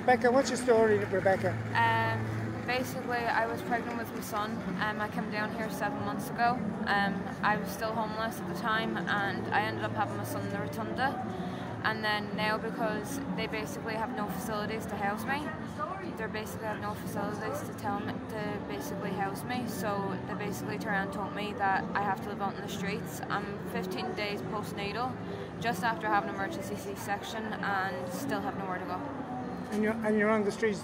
Rebecca, what's your story, Rebecca? Basically, I was pregnant with my son. I came down here 7 months ago. I was still homeless at the time, and I ended up having my son in the rotunda. And then now, because they basically have no facilities to house me, they basically have no facilities to basically house me. So they basically turned around and told me that I have to live out in the streets. I'm 15 days postnatal, just after having an emergency C-section, and still have nowhere to go. And you're on the streets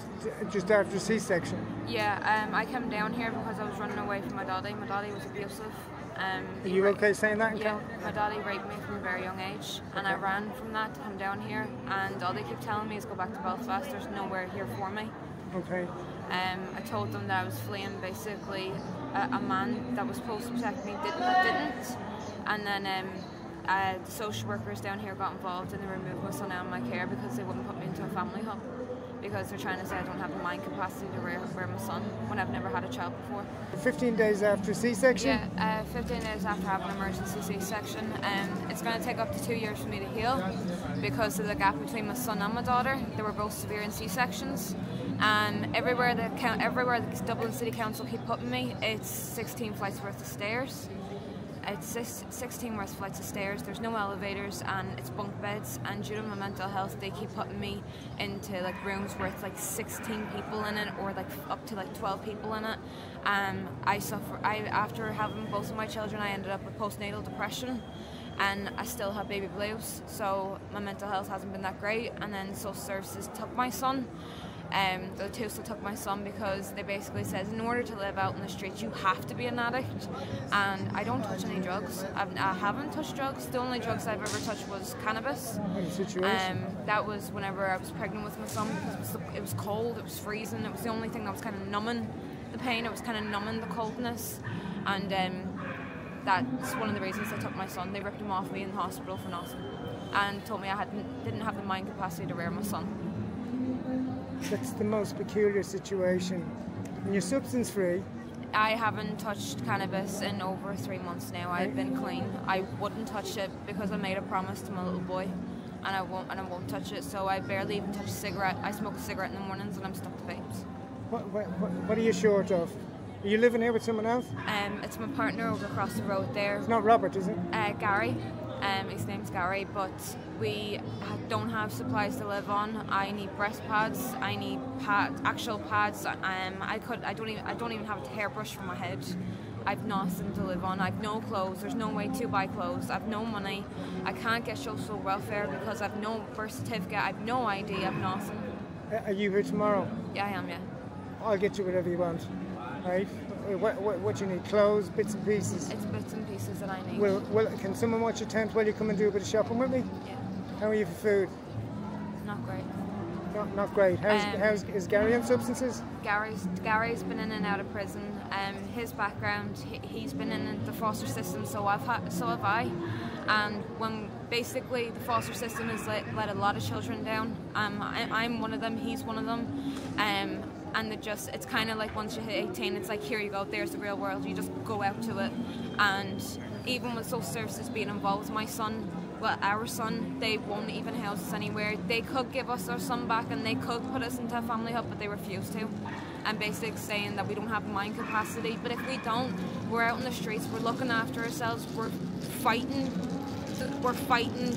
just after C-section? Yeah, I came down here because I was running away from my daddy. My daddy was abusive. Are you okay saying that? Yeah, my daddy raped me from a very young age, and I ran from that to come down here, and all they keep telling me is go back to Belfast, there's nowhere here for me. Okay. I told them that I was fleeing basically a man that was supposed to protect me didn't, and then the social workers down here got involved and they removed my son out of my care because they wouldn't put me into a family home, because they're trying to say I don't have the mind capacity to rear my son when I've never had a child before. 15 days after C-section? Yeah, 15 days after having an emergency C-section. It's going to take up to 2 years for me to heal because of the gap between my son and my daughter. They were both severe in C-sections. Everywhere the Dublin City Council keep putting me, it's 16 flights worth of stairs. It's 16 worth of flights of stairs, there's no elevators, and it's bunk beds, and due to my mental health they keep putting me into like rooms with like 16 people in it, or like up to like 12 people in it. After having both of my children, I ended up with postnatal depression, and I still have baby blues, so my mental health hasn't been that great. And then social services took my son. The two still took my son because they basically says in order to live out in the streets you have to be an addict, and I don't touch any drugs. I haven't touched drugs. The only drugs I've ever touched was cannabis. What a situation. That was whenever I was pregnant with my son, because it was cold, it was freezing, it was the only thing that was kind of numbing the pain, it was kind of numbing the coldness, and that's one of the reasons they took my son. They ripped him off me in the hospital for nothing and told me I didn't have the mind capacity to rear my son. That's the most peculiar situation. And you're substance free? I haven't touched cannabis in over 3 months now. I've been clean. I wouldn't touch it because I made a promise to my little boy, and I won't touch it. So I barely even touch a cigarette. I smoke a cigarette in the mornings and I'm stuck to vapes. What are you short of? Are you living here with someone else? It's my partner over across the road there. It's not Robert, is it? Gary. His name's Gary, but we don't have supplies to live on. I need breast pads. I need actual pads. I don't even have a hairbrush for my head. I've nothing to live on. I've no clothes. There's no way to buy clothes. I've no money. I can't get social welfare because I've no birth certificate. I've no ID. I've nothing. Are you here tomorrow? Yeah, I am. Yeah. I'll get you whatever you want. Right? What you need? Clothes, bits and pieces? It's bits and pieces that I need. Well, can someone watch your tent while you come and do a bit of shopping with me? Yeah. How are you for food? Not great. Not great. Is Gary on substances? Gary's been in and out of prison. His background, he's been in the foster system, so have I. And when basically the foster system has let a lot of children down. I'm one of them. He's one of them. And it's kind of like once you hit 18, it's like, here you go, there's the real world. You just go out to it. And even with social services being involved, our son, they won't even house us anywhere. They could give us our son back and they could put us into a family hub, but they refuse to. And basically saying that we don't have mind capacity. But if we don't, we're out in the streets, we're looking after ourselves, we're fighting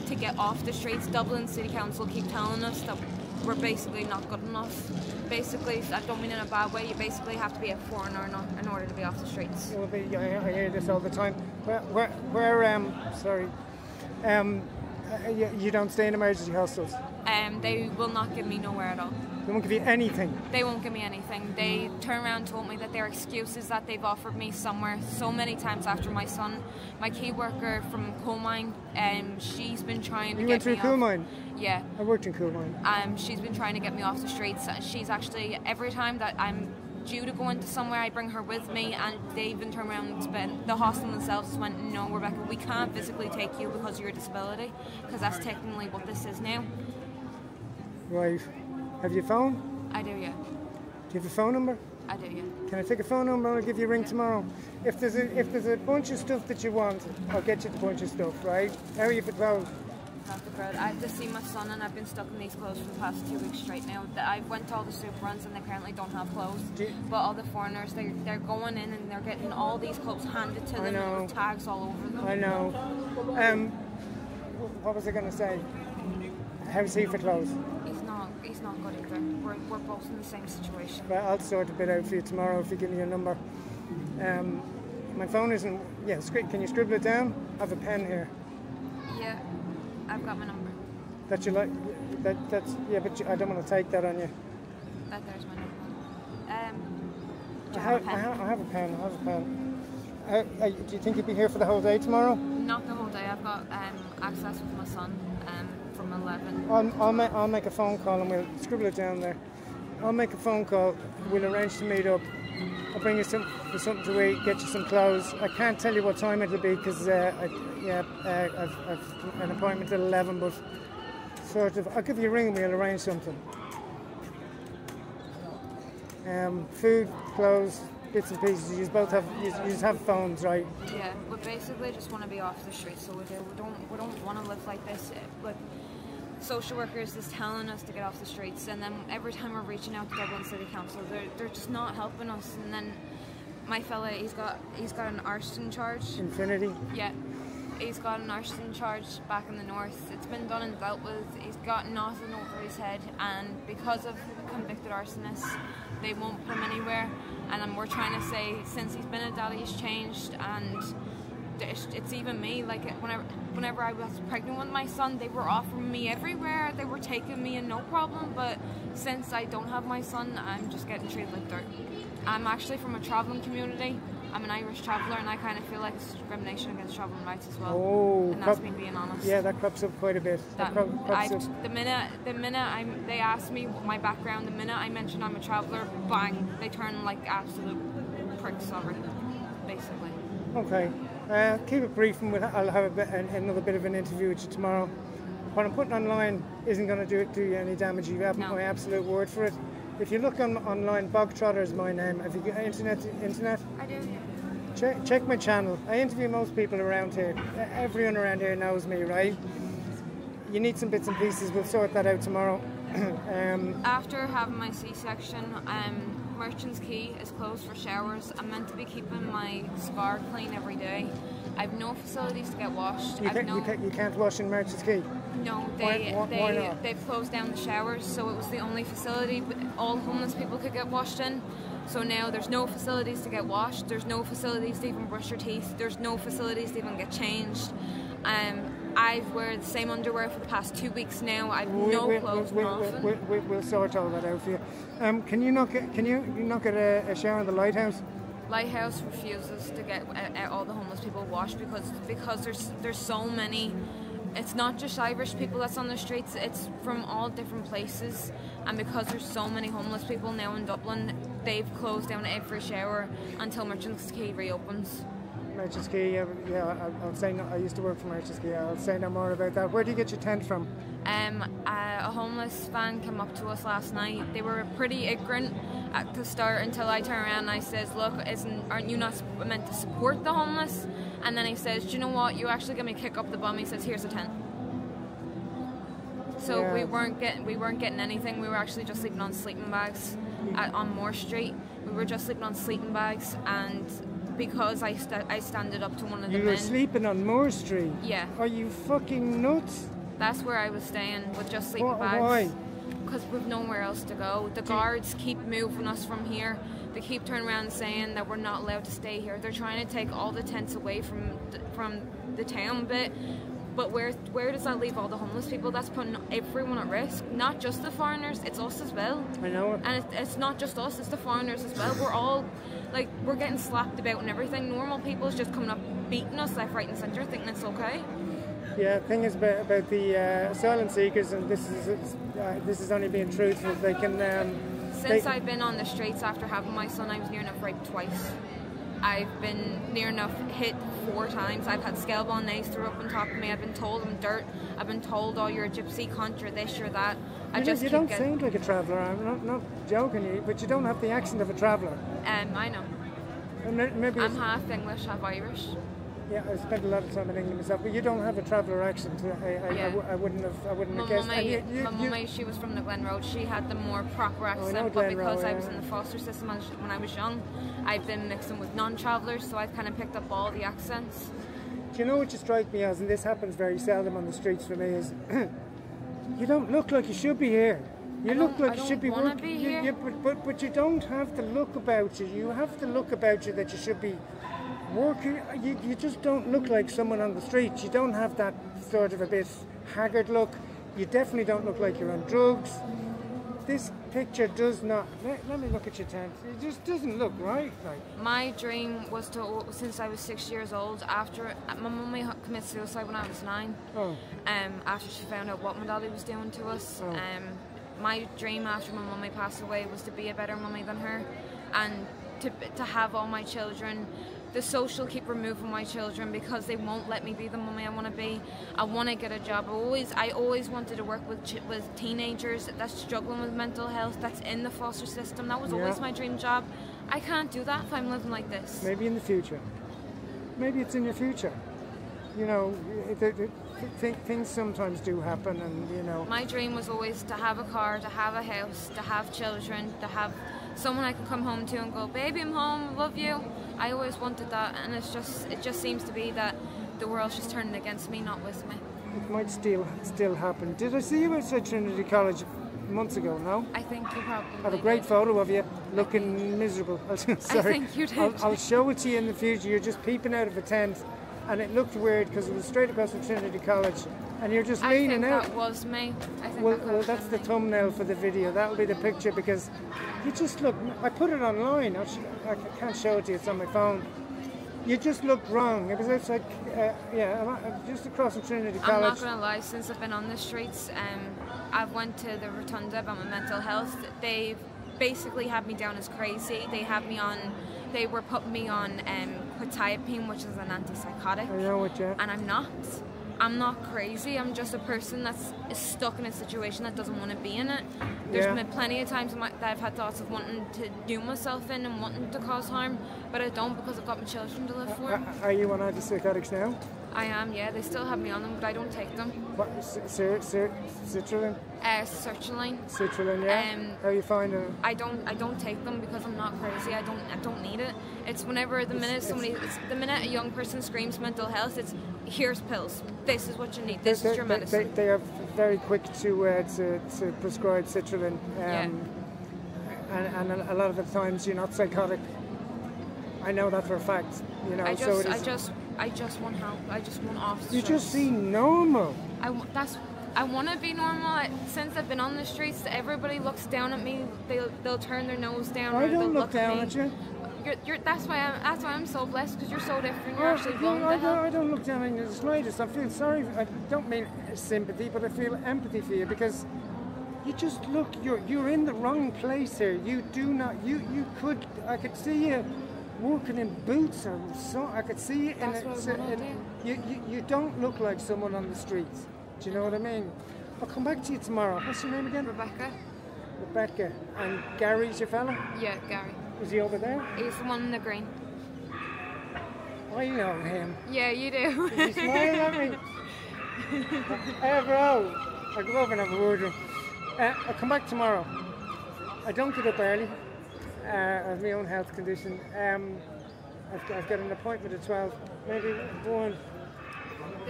to get off the streets. Dublin City Council keep telling us that we're basically not good enough. Basically, I don't mean in a bad way, you basically have to be a foreigner in order to be off the streets. I hear this all the time. You don't stay in emergency hostels? They will not give me nowhere at all. They won't give you anything? They won't give me anything. They turn around and told me that their excuses that they've offered me somewhere so many times after my son. My key worker from coal mine, she's been trying to get me off. You went through coal mine? Yeah. I worked in coal mine. She's been trying to get me off the streets. She's actually, every time that I'm due to go into somewhere, I bring her with me, and they even turn around and the hostel themselves went, no, Rebecca, we can't physically take you because of your disability, because that's technically what this is now. Right. Have you a phone? I do, yeah. Do you have a phone number? I do, yeah. Can I take a phone number and I'll give you a ring tomorrow? If there's a bunch of stuff that you want, I'll get you the bunch of stuff, right? How are you for 12? not the crowd. I have to see my son, and I've been stuck in these clothes for the past 2 weeks straight now. I went to all the super runs, and they currently don't have clothes. But all the foreigners, they're going in and they're getting all these clothes handed to them with tags all over them. I know. What was I going to say? How's he for clothes? He's not good either. We're both in the same situation. But I'll sort a bit out for you tomorrow if you give me your number. My phone isn't. Yeah, can you scribble it down? I have a pen here. Yeah, I've got my number. That you like? That's yeah, but I don't want to take that on you. There's my number. I have a pen. Do you think you'll be here for the whole day tomorrow? Not the whole day. I've got access with my son from 11. I'll make a phone call and we'll scribble it down there. I'll make a phone call. We'll arrange to meet up. I'll bring you something to eat, get you some clothes. I can't tell you what time it'll be because I've an appointment at 11. But sort of, I'll give you a ring and we'll arrange something. Food, clothes, bits and pieces. You just have phones, right? Yeah, we basically just want to be off the streets. So we don't want to live like this. Like social workers is telling us to get off the streets, and then every time we're reaching out to Dublin City Council, they're just not helping us. And then my fella, he's got an arson charge. Infinity. Yeah. He's got an arson charge back in the north. It's been done and dealt with. He's got nothing over his head, and because of convicted arsonists, they won't put him anywhere. And we're trying to say, since he's been a daddy, he's changed, and it's even me. Like whenever I was pregnant with my son, they were offering me everywhere. They were taking me in, no problem. But since I don't have my son, I'm just getting treated like dirt. I'm actually from a travelling community. I'm an Irish traveller, and I kind of feel like it's discrimination against travelling rights as well. Oh, and that's me being honest. Yeah, that crops up quite a bit. The minute they ask me my background, the minute I mention I'm a traveller, bang, they turn like absolute pricks on me, basically. Okay, keep it brief, and I'll have another bit of an interview with you tomorrow. What I'm putting online isn't going to do you any damage. You have my absolute word for it. If you look online, Bogtrotter is my name. Have you got internet? I do. Check my channel. I interview most people around here. Everyone around here knows me, right? You need some bits and pieces. We'll sort that out tomorrow. After having my C-section, Merchant's Quay is closed for showers. I'm meant to be keeping my scar clean every day. I have no facilities to get washed. You can't wash in Merchant's Quay? No, why not? they've closed down the showers, so it was the only facility all homeless people could get washed in. So now there's no facilities to get washed, there's no facilities to even brush your teeth, there's no facilities to even get changed. I've wear the same underwear for the past 2 weeks now. I've no clothes, nothing. We'll sort all that out for you. Can you not get a shower in the lighthouse? Lighthouse refuses to get all the homeless people washed because there's so many. It's not just Irish people that's on the streets, it's from all different places, and because there's so many homeless people now in Dublin, they've closed down every shower until Merchant's Quay reopens. Merchant's Quay, I'll say no, I used to work for Merchant's Quay. I'll say no more about that. Where do you get your tent from? A homeless van came up to us last night. They were pretty ignorant at the start until I turned around and I says, look, aren't you not meant to support the homeless? And then he says, do you know what, you actually get me kick up the bum. He says, here's a tent. So yeah. we weren't getting anything. We were actually just sleeping on sleeping bags on Moore Street. We were just sleeping on sleeping bags, and because I standed up to one of the men. You were sleeping on Moore Street? Yeah. Are you fucking nuts? That's where I was staying with just sleeping bags. Why? Because we've nowhere else to go. The guards keep moving us from here. They keep turning around saying that we're not allowed to stay here. They're trying to take all the tents away from the town bit. But where does that leave all the homeless people? That's putting everyone at risk. Not just the foreigners, it's us as well. I know it. And it's not just us, it's the foreigners as well. We're all, like, we're getting slapped about and everything. Normal people's just coming up beating us left, right and centre, thinking it's okay. Yeah, the thing is about the asylum seekers, and this is only being truthful, they can... Since I've been on the streets after having my son, I was near enough raped twice. I've been near enough hit 4 times. I've had scale ball nails thrown up on top of me. I've been told I'm dirt. I've been told, oh, you're a gypsy cunt, you're this, you're that. You don't sound like a traveller. I'm not joking you, but you don't have the accent of a traveller. I know. Maybe I'm half English, half Irish. Yeah, I spent a lot of time in England myself, but you don't have a traveller accent. I wouldn't have guessed. My mummy, she was from the Glen Road. She had the more proper accent, but because I was in the foster system when I was young, I've been mixing with non-travellers, so I've kind of picked up all the accents. Do you know what you strike me as, and this happens very seldom on the streets for me, is you don't look like you should be here. You look like you should be working. But you don't have the look about you. You have the look about you that you should be working. You just don't look like someone on the street. You don't have that sort of a bit haggard look. You definitely don't look like you're on drugs. This picture does not. Let me look at your tent. It just doesn't look right. Like, my dream was to, since I was 6 years old, after my mummy committed suicide when I was 9. After she found out what my daddy was doing to us. My dream after my mummy passed away was to be a better mummy than her, and to have all my children. The social keep removing my children because they won't let me be the mummy I want to be. I want to get a job. I always wanted to work with teenagers that's struggling with mental health, that's in the foster system. That was always my dream job. I can't do that if I'm living like this. Maybe in the future. Maybe it's in your future. You know, things sometimes do happen, and you know. My dream was always to have a car, to have a house, to have children, to have someone I could come home to and go, baby, I'm home, love you. I always wanted that, and it just seems to be that the world's just turning against me, not with me. It might still happen. Did I see you outside Trinity College months ago? No. I think you probably I have a great photo of you looking miserable. Sorry. I think you did. I'll show it to you in the future. You're just peeping out of a tent, and it looked weird because it was straight across from Trinity College, and you're just leaning out. I think that was me. I think well, that's the thumbnail for the video. That'll be the picture, because you just look. I put it online. I can't show it to you. It's on my phone. You just looked wrong. It was outside, just across from Trinity College. I'm not going to lie. Since I've been on the streets, I've went to the Rotunda about my mental health. They've basically had me down as crazy. They were putting me on quetiapine, which is an antipsychotic. I know it, yeah. And I'm not. I'm not crazy. I'm just a person that's stuck in a situation that doesn't want to be in it. There's been plenty of times that I've had thoughts of wanting to do myself in and wanting to cause harm, but I don't, because I've got my children to live for. Are you on antipsychotics now? I am, yeah. They still have me on them, but I don't take them. What, Citrulline? Sertraline. Citrulline, yeah. How are you finding it? I don't take them because I'm not crazy. I don't need it. It's whenever the minute a young person screams mental health, it's here's pills. This is what you need. This is your medicine. They are very quick to prescribe Citrulline, and a lot of the times you're not psychotic. I know that for a fact. You know, I just want help. I just want off stress. You just seem normal. I want to be normal. Since I've been on the streets, everybody looks down at me. They'll turn their nose down. I don't look down at you. That's why I'm so blessed, because you're so different. You're actually willing to help. I don't look down on you the slightest. I feel sorry. I don't mean sympathy, but I feel empathy for you, because you just look. You're in the wrong place here. You do not. You could. I could see you walking in boots or so. I could see you you don't look like someone on the streets. Do you know what I mean? I'll come back to you tomorrow. What's your name again? Rebecca. And Gary's your fella? Yeah, Gary. Is he over there? He's the one in the green. I know him. Yeah, you do. Is he smiling at me? Hey, bro. I'll go over and have a word with him. I'll come back tomorrow. I don't get up early. I have my own health condition. I've got an appointment at 12. Maybe 1.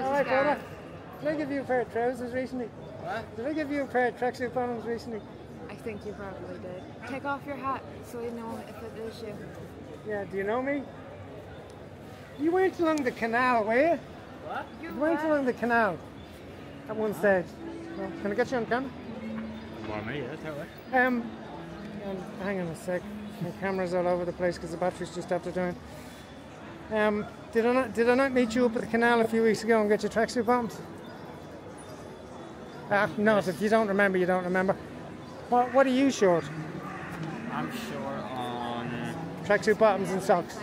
All right, brother. Did I give you a pair of trousers recently? What? Did I give you a pair of tracksuit bottoms recently? I think you probably did. Take off your hat so we know if it is you. Yeah, do you know me? You went along the canal, were you? What? You went along the canal at one stage. Well, can I get you on camera? Well, me, yeah, tell me. Hang on a sec. My camera's all over the place because the battery's just after dying. Did I not meet you up at the canal a few weeks ago and get your tracksuit bottoms? No, if you don't remember, you don't remember. What are you short? I'm short on tracksuit bottoms and socks.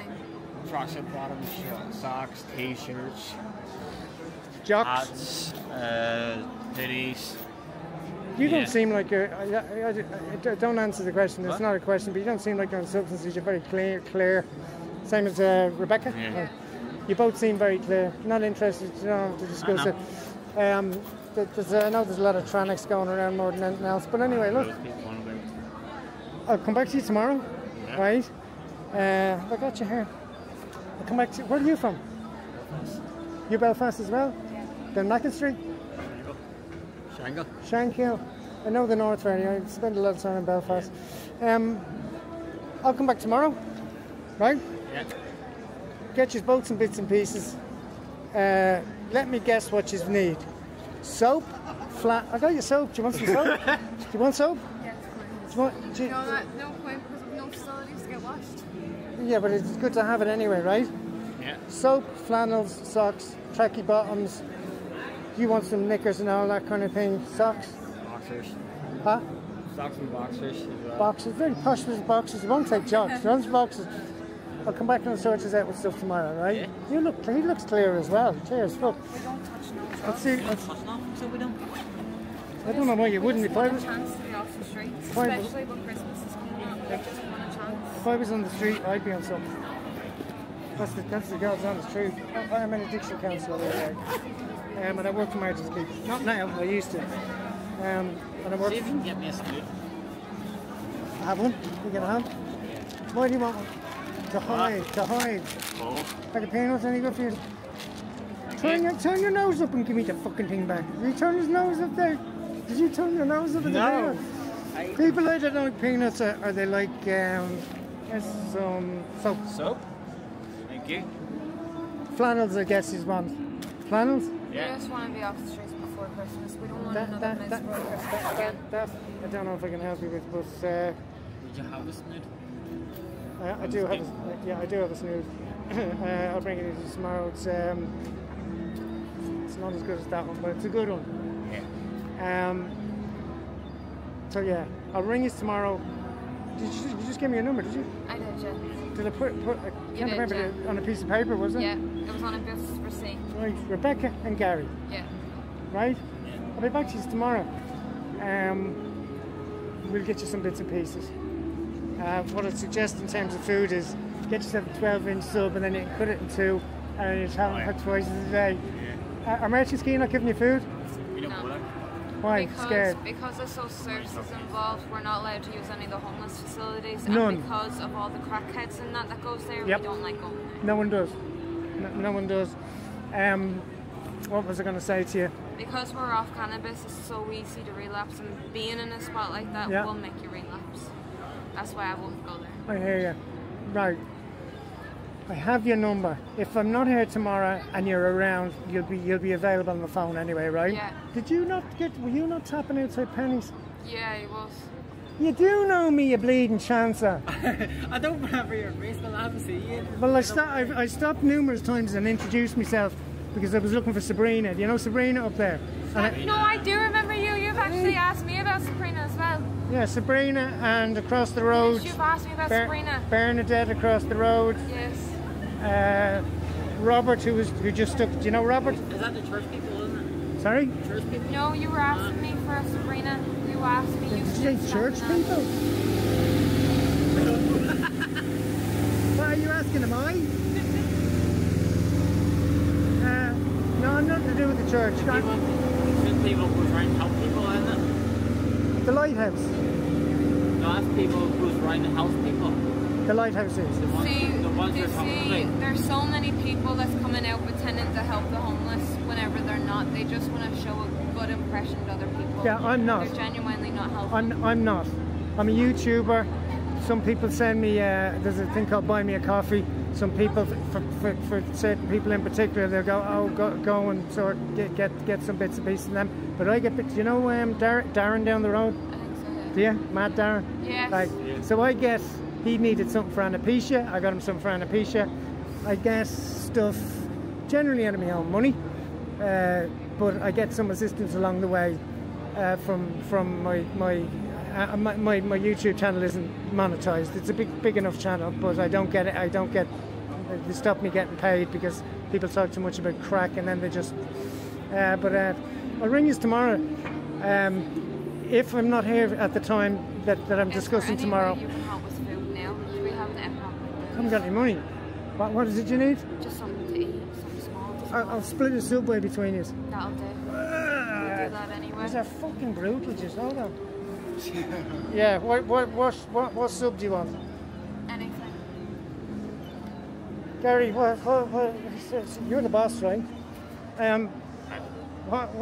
Tracksuit bottoms, socks, t-shirts, jocks, hats, hoodies. You don't seem like you're. Don't answer the question. It's What? not a question, but you don't seem like you're on substances. You're very clear. Same as Rebecca. Yeah. You both seem very clear. Not interested, you don't have to discuss it. I know there's a lot of Tranix going around more than anything else. But anyway, look. I'll come back to you tomorrow, right? I got you here. I'll come back to you. Where are you from? Belfast. You Belfast as well? Yeah. Then Mackin Street? Shankill. Shankill. I know the north area. I spend a lot of time in Belfast. I'll come back tomorrow, right? Yeah. Get your boats and bits and pieces. Let me guess what you need. Soap, flat. I got your soap. Do you want some soap? Do you want soap? Yes, Do you want, no point because of no facilities to get washed. yeah, but it's good to have it anyway, right? Yeah. Soap, flannels, socks, tracky bottoms. You want some knickers and all that kind of thing. Socks. Boxers. Huh? Socks and boxers as well. Boxes. Very posh with boxes. You won't take jogs. You want boxes. I'll come back and sort you out with stuff tomorrow, right? Yeah. You look. He looks clear as well. Cheers. Look. We don't touch no drugs. Let's see. So we don't. I don't know why you wouldn't. If I a was, chance to be off the streets, Why- especially when Christmas is coming up. We just want a chance. if I was on the street, I'd be on something. That's the God's honest truth. I'm an addiction counsellor, right? And I work for marriages people. Not now. I used to. And I work. See if you can get me a scoot. I have one. You get a hand. Why do you want one? To hide. To hide. Oh. Like a peanut, any good for you? Turn your nose up and give me the fucking thing back. Did you turn his nose up there? Did you turn your nose up at the No. peanut? People that don't like peanuts, are they like soap? Soap. Thank you. Flannels, I guess, is one. Flannels? We Yeah. just want to be off the streets before Christmas. We don't want That, another that, that, miserable Christmas that, again. that, I don't know if I can help you with, but Would you have a snoot? I do have a, yeah, I do have a snood. I'll bring it in tomorrow. It's not as good as that one, but it's a good one. Yeah. So yeah, I'll ring you tomorrow. Did you just give me a number? Did you? I did, yeah. Did I put I You can't did, remember yeah. on a piece of paper, was it? Yeah, it was on a bus receipt. Right, Rebecca and Gary. Yeah. Right? I'll be back to you tomorrow. We'll get you some bits and pieces. What I'd suggest in terms of food is get yourself a 12-inch sub and then you can cut it in two and you have it twice a day. Are merchants keen on giving you food? We don't No. bother. Why? Scared? Because there's social services involved, we're not allowed to use any of the homeless facilities. None. And because of all the crackheads and that goes there, Yep. we don't like going there. No one does. No one does. What was I going to say to you? Because we're off cannabis, it's so easy to relapse, and being in a spot like that Yeah. will make you relapse. That's why I won't go there. I hear you. Right. I have your number. If I'm not here tomorrow and you're around, you'll be available on the phone anyway, right? Yeah. Were you not tapping outside pennies? Yeah, it was. You do know me, you bleeding chancer. I don't remember your face, but I haven't seen you. Well, I stopped numerous times and introduced myself because I was looking for Sabrina. Do you know Sabrina up there? And No, I do remember you. You've actually asked me about Sabrina as well. yeah, Sabrina, and across the road, Yes, you've asked me about Sabrina. Bernadette across the road. Yes. Robert, who just stuck. Do you know Robert? Is that the church people, isn't Sorry? it? Church people? No, you were asking me for Sabrina. You asked me. Did You you say said church something people? What are you asking? Am I? No, nothing to do with the church. People who's trying to help people, isn't it? The lighthouse. No, that's people who's trying to help people. The lighthouse is. The ones, See, the ones you're talking see, about. there's so many people that's coming out pretending to help the homeless whenever they're not. They just want to show a good impression to other people. Yeah, I'm not. They're genuinely not helping. I'm not. I'm a YouTuber. Some people send me. There's a thing called Buy Me a Coffee. Some people, for certain people in particular, they'll go, oh, go and sort get some bits and pieces of them. But I get bits. You know, Darren down the road. I think so, yeah. Do you? Mad Darren. Yes. Like, so I get. He needed something for anaesthesia. I got him some for anaesthesia. I get stuff generally out of my own money, but I get some assistance along the way from my YouTube channel isn't monetized. It's a big enough channel, but I don't get it. They stop me getting paid because people talk too much about crack, and then they just. But I'll ring you tomorrow. If I'm not here at the time that I'm discussing Is there any tomorrow. way you can help with food now? Do we have an economic? I haven't got any money. What is it you need? Just something to eat, something small. I'll split a subway between you. That'll do. We'll do that anyway. These are fucking brutal, just hold on. Yeah, what sub do you want? Anything. Gary, you're the boss, right? What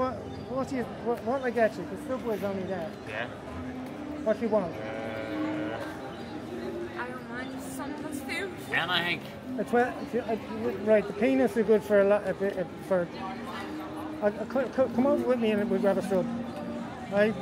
do I get you? The subway's only there. Yeah. What do you want? I don't mind, just something that's food. And I think. Right, the peanuts are good for a bit. Come over with me and we'll grab a sub. Right?